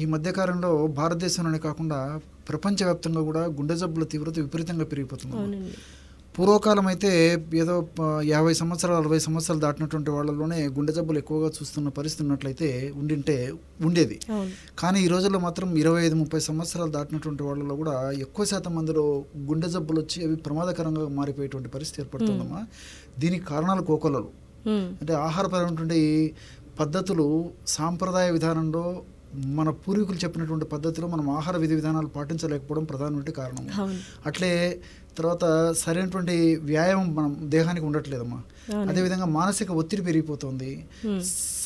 ఈ మధ్యకాలంలో భారతదేశంలోనే కాకుండా ప్రపంచవ్యాప్తంగా కూడా గుండె జబ్బుల తీవ్రత విపరీతంగా పెరిగిపోతుంది. పూర్వకాలం అయితే ఏదో 50 సంవత్సరాలు 60 సంవత్సరాలు దాటినటువంటి వాళ్ళలోనే గుండె జబ్బులు ఎక్కువగా చూస్తున్న పరిస్థితి ఉన్నట్లయితే ఉండేది. కానీ ఈ రోజుల్లో మాత్రం 25-30 సంవత్సరాలు దాటినటువంటి వాళ్ళలో కూడా ఎక్కువ శాతం మందిలో గుండె జబ్బులు వచ్చి అవి ప్రమాదకరంగా మారిపోయేటువంటి పరిస్థితి ఏర్పడుతుందమ్మా. దీనికి కారణాలు కోకొల్లలు. అంటే ఆహారపరమైనటువంటి పద్ధతులు సాంప్రదాయ విధానంలో మన పూర్వీకులు చెప్పినటువంటి పద్ధతిలో మనం ఆహార విధి విధానాలు పాటించలేకపోవడం ప్రధానమైన కారణం. అట్లే తర్వాత సరైనటువంటి వ్యాయామం మనం దేహానికి ఉండట్లేదమ్మా. అదేవిధంగా మానసిక ఒత్తిడి పెరిగిపోతుంది,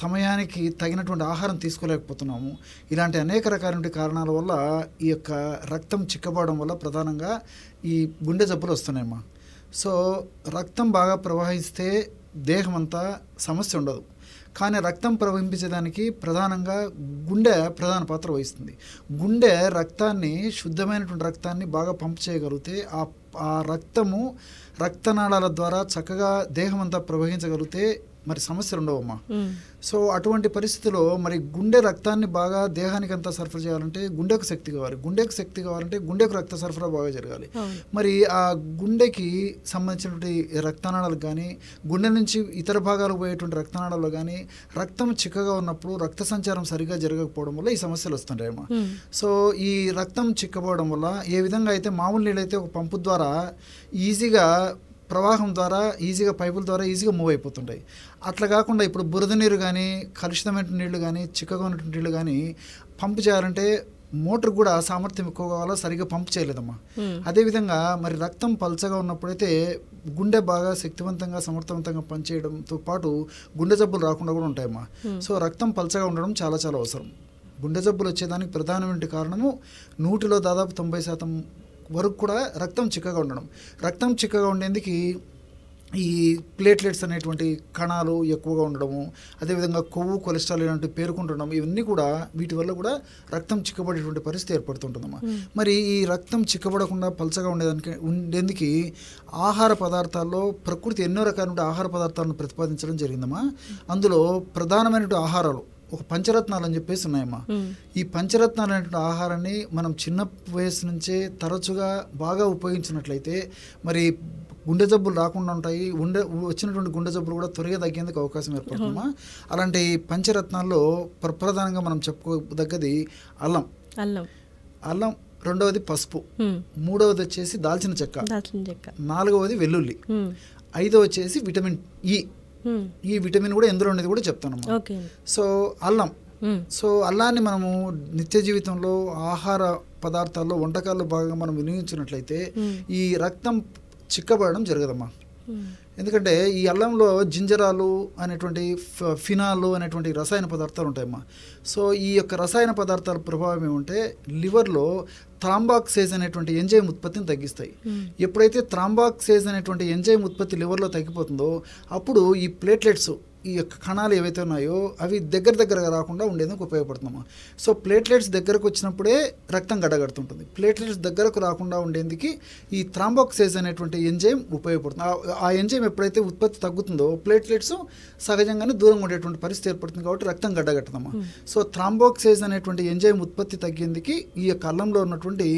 సమయానికి తగినటువంటి ఆహారం తీసుకోలేకపోతున్నాము. ఇలాంటి అనేక రకాలైన కారణాల వల్ల ఈ యొక్క రక్తం చిక్కబడడం వల్ల ప్రధానంగా ఈ గుండె జబ్బులు వస్తున్నాయమ్మా. సో రక్తం బాగా ప్రవహిస్తే దేహం అంతా సమస్య ఉండదు. కానీ రక్తం ప్రవహించేదానికి ప్రధానంగా గుండె ప్రధాన పాత్ర వహిస్తుంది. గుండె రక్తాన్ని, శుద్ధమైనటువంటి రక్తాన్ని బాగా పంప్ చేయగలిగితే ఆ రక్తము రక్తనాళాల ద్వారా చక్కగా దేహం అంతా ప్రవహించగలిగితే మరి సమస్యలు ఉండవమ్మా. సో అటువంటి పరిస్థితిలో మరి గుండె రక్తాన్ని బాగా దేహానికి అంతా సరఫరా చేయాలంటే గుండెకు శక్తి కావాలి. గుండెకు శక్తి కావాలంటే గుండెకు రక్త సరఫరా బాగా జరగాలి. మరి ఆ గుండెకి సంబంధించినటువంటి రక్తనాళాలకు కానీ, గుండె నుంచి ఇతర భాగాలకు పోయేటువంటి రక్తనాళాలు కానీ రక్తం చిక్కగా ఉన్నప్పుడు రక్త సంచారం సరిగా జరగకపోవడం వల్ల ఈ సమస్యలు వస్తుంటాయమ్మా. సో ఈ రక్తం చిక్కబోవడం వల్ల ఏ విధంగా అయితే మామూలు నీళ్ళైతే ఒక పంపు ద్వారా ఈజీగా ప్రవాహం ద్వారా ఈజీగా పైపుల ద్వారా ఈజీగా మూవ్ అయిపోతుంటాయి, అట్లా కాకుండా ఇప్పుడు బురద నీరు కానీ, కలుషితమైన నీళ్లు కానీ, చిక్కగా ఉన్నటువంటి నీళ్లు కానీ పంపు చేయాలంటే మోటార్ కూడా సామర్థ్యం ఎక్కువ కావాలా, సరిగ్గా పంపు చేయలేదమ్మా. అదేవిధంగా మరి రక్తం పల్చగా ఉన్నప్పుడైతే గుండె బాగా శక్తివంతంగా సమర్థవంతంగా పనిచేయడంతో పాటు గుండె జబ్బులు రాకుండా కూడా ఉంటాయమ్మా. సో రక్తం పల్చగా ఉండడం చాలా చాలా అవసరం. గుండె జబ్బులు వచ్చేదానికి ప్రధానమైన కారణము 100లో దాదాపు 90% వరకు కూడా రక్తం చిక్కగా ఉండడం. రక్తం చిక్కగా ఉండేందుకు ఈ ప్లేట్లెట్స్ అనేటువంటి కణాలు ఎక్కువగా ఉండడము, అదేవిధంగా కొవ్వు, కొలెస్ట్రాల్ ఇలాంటివి పేరుకుంటుండడం, ఇవన్నీ కూడా వీటి వల్ల కూడా రక్తం చిక్కబడేటువంటి పరిస్థితి ఏర్పడుతుంటుందమ్మా. మరి ఈ రక్తం చిక్కబడకుండా పల్చగా ఉండేందుకు ఆహార పదార్థాల్లో ప్రకృతి ఎన్నో రకాల ఆహార పదార్థాలను ప్రతిపాదించడం జరిగిందమ్మా. అందులో ప్రధానమైనటువంటి ఆహారాలు ఒక పంచరత్నాలు అని చెప్పేసి ఉన్నాయమ్మా. ఈ పంచరత్నాలు అనేటువంటి ఆహారాన్ని మనం చిన్న వయసు నుంచే తరచుగా బాగా ఉపయోగించినట్లయితే మరి గుండె జబ్బులు రాకుండా ఉంటాయి. వచ్చినటువంటి గుండె జబ్బులు కూడా త్వరగా తగ్గేందుకు అవకాశం ఏర్పడుతుందమ్మా. అలాంటి పంచరత్నాల్లో ప్రధానంగా మనం చెప్పుకోదగ్గది అల్లం, రెండవది పసుపు, మూడవది వచ్చేసి దాల్చిన చెక్క, నాలుగవది వెల్లుల్లి, ఐదవ వచ్చేసి విటమిన్ ఈ విటమిన్ కూడా ఎందులో ఉండేది కూడా చెప్తానమ్మా. సో అల్లాన్ని మనము నిత్య జీవితంలో ఆహార పదార్థాల్లో, వంటకాల్లో భాగంగా మనం వినియోగించినట్లయితే ఈ రక్తం చిక్కబడడం జరగదమ్మా. ఎందుకంటే ఈ అల్లంలో జింజరాలు అనేటువంటి ఫినాలు అనేటువంటి రసాయన పదార్థాలు ఉంటాయమ్మా. సో ఈ యొక్క రసాయన పదార్థాల ప్రభావం ఏమంటే లివర్లో థ్రాంబాక్సేజ్ అనేటువంటి ఎంజైమ్ ఉత్పత్తిని తగ్గిస్తాయి. ఎప్పుడైతే థ్రాంబాక్సేజ్ అనేటువంటి ఎంజైమ్ ఉత్పత్తి లివర్లో తగ్గిపోతుందో అప్పుడు ఈ ప్లేట్లెట్స్, ఈ యొక్క కణాలు ఏవైతే ఉన్నాయో అవి దగ్గరగా రాకుండా ఉండేందుకు ఉపయోగపడుతున్నామా. సో ప్లేట్లెట్స్ దగ్గరకు వచ్చినప్పుడే రక్తం గడ్డగడుతుంటుంది. ప్లేట్లెట్స్ దగ్గరకు రాకుండా ఉండేందుకు ఈ థ్రాంబాక్సేజ్ అనేటువంటి ఎంజైమ్ ఉపయోగపడుతుంది. ఆ ఎంజైమ్ ఎప్పుడైతే ఉత్పత్తి తగ్గుతుందో ప్లేట్లెట్స్ సహజంగానే దూరంగా ఉండేటువంటి పరిస్థితి ఏర్పడుతుంది కాబట్టి రక్తం గడ్డగట్టదమ్మా. సో థ్రాంబాక్సేజ్ అనేటువంటి ఎంజైమ్ ఉత్పత్తి తగ్గేందుకు ఈ యొక్క అల్లంలో ఉన్నటువంటి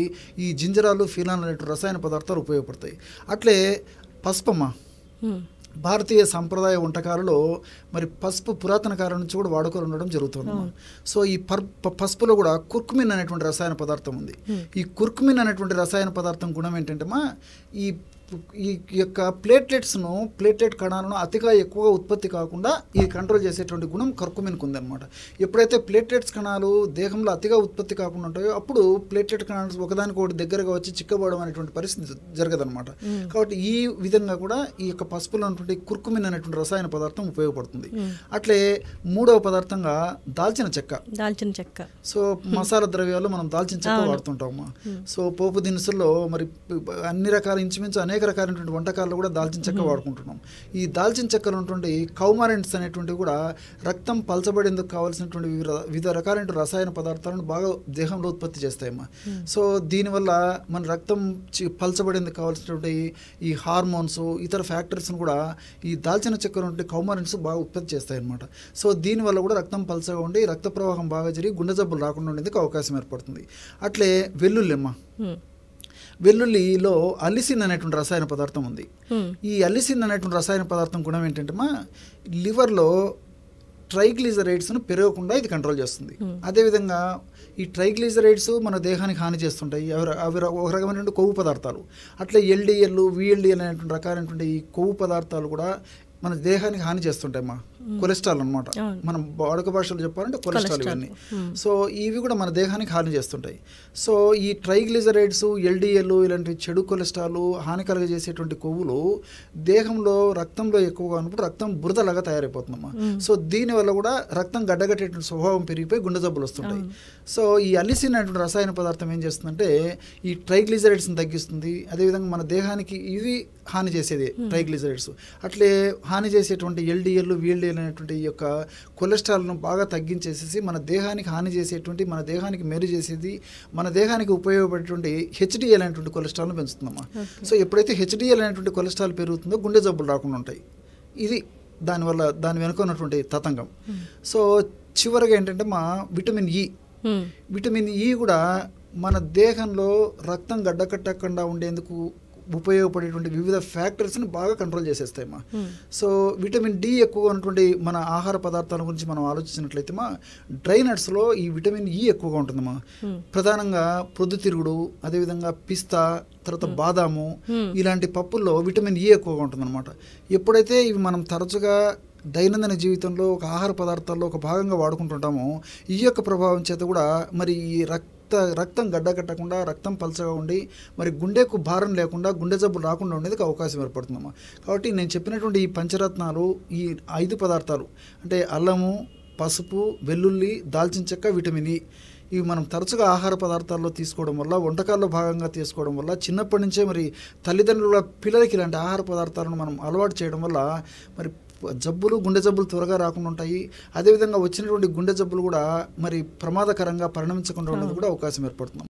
ఈ జింజరాలు, ఫినాల్ అనేటువంటి రసాయన పదార్థాలు ఉపయోగపడతాయి. అట్లే పసుపమ్మా, భారతీయ సంప్రదాయ వంటకాలలో మరి పసుపు పురాతన కాలం నుంచి కూడా వాడుకలు ఉండడం జరుగుతుంది. సో ఈ పసుపులో కూడా కుర్కుమిన్ అనేటువంటి రసాయన పదార్థం ఉంది. ఈ కుర్కుమిన్ అనేటువంటి రసాయన పదార్థం గుణం ఏంటంటే ఈ యొక్క ప్లేట్లెట్ కణాలను అతిగా ఎక్కువగా ఉత్పత్తి కాకుండా ఈ కంట్రోల్ చేసేటువంటి గుణం కర్కుమిన్కు ఉందన్నమాట. ఎప్పుడైతే ప్లేట్లెట్స్ కణాలు దేహంలో అతిగా ఉత్పత్తి కాకుండా ఉంటాయో అప్పుడు ప్లేట్లెట్ కణాలు ఒకదానికి ఒకటి దగ్గరగా వచ్చి చిక్కబడడం అనేటువంటి పరిస్థితి జరగదన్నమాట. కాబట్టి ఈ విధంగా కూడా ఈ యొక్క పసుపులో ఉన్నటువంటి కుర్కుమిన్ అనేటువంటి రసాయన పదార్థం ఉపయోగపడుతుంది. అట్లే మూడవ పదార్థంగా దాల్చిన చెక్క. సో మసాలా ద్రవ్యాల్లో మనం దాల్చిన చెక్క వాడుతుంటామా. సో పోపు దినుసుల్లో మరి అన్ని రకాల ఇంచుమించు అనేక అనేక రకాలైనటువంటి వంటకాల్లో కూడా దాల్చిన చెక్క వాడుకుంటున్నాం. ఈ దాల్చిన చెక్కలో ఉన్నటువంటి కౌమారెంట్స్ అనేటువంటివి కూడా రక్తం పలచబడేందుకు కావాల్సినటువంటి వివిధ రకాలైన రసాయన పదార్థాలను బాగా దేహంలో ఉత్పత్తి చేస్తాయమ్మా. సో దీనివల్ల మన రక్తం పలచబడేందుకు కావాల్సినటువంటి ఈ హార్మోన్స్ ఇతర ఫ్యాక్టర్స్ను కూడా ఈ దాల్చిన చెక్కలో ఉంటే కౌమారెంట్స్ బాగా ఉత్పత్తి చేస్తాయి అన్నమాట. సో దీనివల్ల కూడా రక్తం పలచగా ఉండి రక్త ప్రవాహం బాగా జరిగి గుండె జబ్బులు రాకుండా ఉండేందుకు అవకాశం ఏర్పడుతుంది. అట్లే వెల్లుల్లి వెల్లుల్లిలో అలిసిన్ అనేటువంటి రసాయన పదార్థం ఉంది. ఈ అలిసిన్ అనేటువంటి రసాయన పదార్థం గుణం ఏంటంటే లివర్లో ట్రైగ్లిజరైడ్స్ను పెరగకుండా ఇది కంట్రోల్ చేస్తుంది. అదేవిధంగా ఈ ట్రైగ్లిజరైడ్స్ మన దేహానికి హాని చేస్తుంటాయి. అవి ఒక రకమైనటువంటి కొవ్వు పదార్థాలు. అట్లా ఎల్డిఎల్ విఎల్డిఎల్ అనేటువంటి రకాలైనటువంటి ఈ కొవ్వు పదార్థాలు కూడా మన దేహానికి హాని చేస్తుంటాయి కొలెస్ట్రాల్ అనమాట. మనం వాడుక భాషలో చెప్పాలంటే కొలెస్ట్రాల్ ఇవన్నీ. సో ఇవి కూడా మన దేహానికి హాని చేస్తుంటాయి. సో ఈ ట్రైగ్లిజరైడ్స్ ఎల్డిఎల్ ఇలాంటి చెడు కొలెస్ట్రాల్ హాని కలుగజేసేటువంటి కొవ్వులు దేహంలో రక్తంలో ఎక్కువగా ఉన్నప్పుడు రక్తం బురదలాగా తయారైపోతుందమ్మా. సో దీనివల్ల కూడా రక్తం గడ్డగట్టేటువంటి స్వభావం పెరిగిపోయి గుండె జబ్బులు వస్తుంటాయి. సో ఈ అలిసిన్ అనేటువంటి రసాయన పదార్థం ఏం చేస్తుందంటే ఈ ట్రైగ్లిజరైడ్స్ని తగ్గిస్తుంది. అదేవిధంగా మన దేహానికి ఇవి హాని చేసేది ట్రైగ్లిజరైడ్స్. అట్లే హాని చేసేటువంటి ఎల్డిఎల్ విఎల్డిఎల్ అనేటువంటి ఈ యొక్క కొలెస్ట్రాల్ను బాగా తగ్గించేసేసి మన దేహానికి హాని చేసేటువంటి మన దేహానికి మేలు చేసేది మన దేహానికి ఉపయోగపడేటువంటి హెచ్డిఎల్ అనేటువంటి కొలెస్ట్రాల్ను పెంచుతుందమ్మా. సో ఎప్పుడైతే హెచ్డిఎల్ అనేటువంటి కొలెస్ట్రాల్ పెరుగుతుందో గుండె జబ్బులు రాకుండా ఉంటాయి. ఇది దాని వెనుక ఉన్నటువంటి తతంగం. సో చివరిగా ఏంటంటే విటమిన్ ఈ కూడా మన దేహంలో రక్తం గడ్డకట్టకుండా ఉండేందుకు ఉపయోగపడేటువంటి వివిధ ఫ్యాక్టర్స్ని బాగా కంట్రోల్ చేసేస్తాయమ్మా. సో విటమిన్ డి ఎక్కువగా ఉన్నటువంటి మన ఆహార పదార్థాల గురించి మనం ఆలోచించినట్లయితే డ్రై నట్స్లో ఈ విటమిన్ ఈ ఎక్కువగా ఉంటుందమ్మా. ప్రధానంగా ప్రొద్దుతిరుగుడు, అదేవిధంగా పిస్తా, తర్వాత బాదాము ఇలాంటి పప్పుల్లో విటమిన్ ఈ ఎక్కువగా ఉంటుందన్నమాట. ఎప్పుడైతే ఇవి మనం తరచుగా దైనందిన జీవితంలో ఒక ఆహార పదార్థాల్లో ఒక భాగంగా వాడుకుంటుంటామో ఈ యొక్క ప్రభావం చేత కూడా మరి ఈ రక్తం గడ్డకట్టకుండా రక్తం పలచగా ఉండి మరి గుండెకు భారం లేకుండా గుండె జబ్బులు రాకుండా ఉండేందుకు అవకాశం ఏర్పడుతుందమ్మా. కాబట్టి నేను చెప్పినటువంటి ఈ పంచరత్నాలు ఈ 5 పదార్థాలు అంటే అల్లము, పసుపు, వెల్లుల్లి, దాల్చిన చెక్క, విటమిన్ ఈ ఇవి మనం తరచుగా ఆహార పదార్థాల్లో తీసుకోవడం వల్ల వంటకాల్లో భాగంగా తీసుకోవడం వల్ల చిన్నప్పటి నుంచే మరి తల్లిదండ్రుల పిల్లలకి ఇలాంటి ఆహార పదార్థాలను మనం అలవాటు చేయడం వల్ల మరి గుండె జబ్బులు త్వరగా రాకుండా ఉంటాయి. అదేవిధంగా వచ్చినటువంటి గుండె జబ్బులు కూడా మరి ప్రమాదకరంగా పరిణమించకుండా ఉండేందుకు కూడా అవకాశం ఏర్పడుతుంది.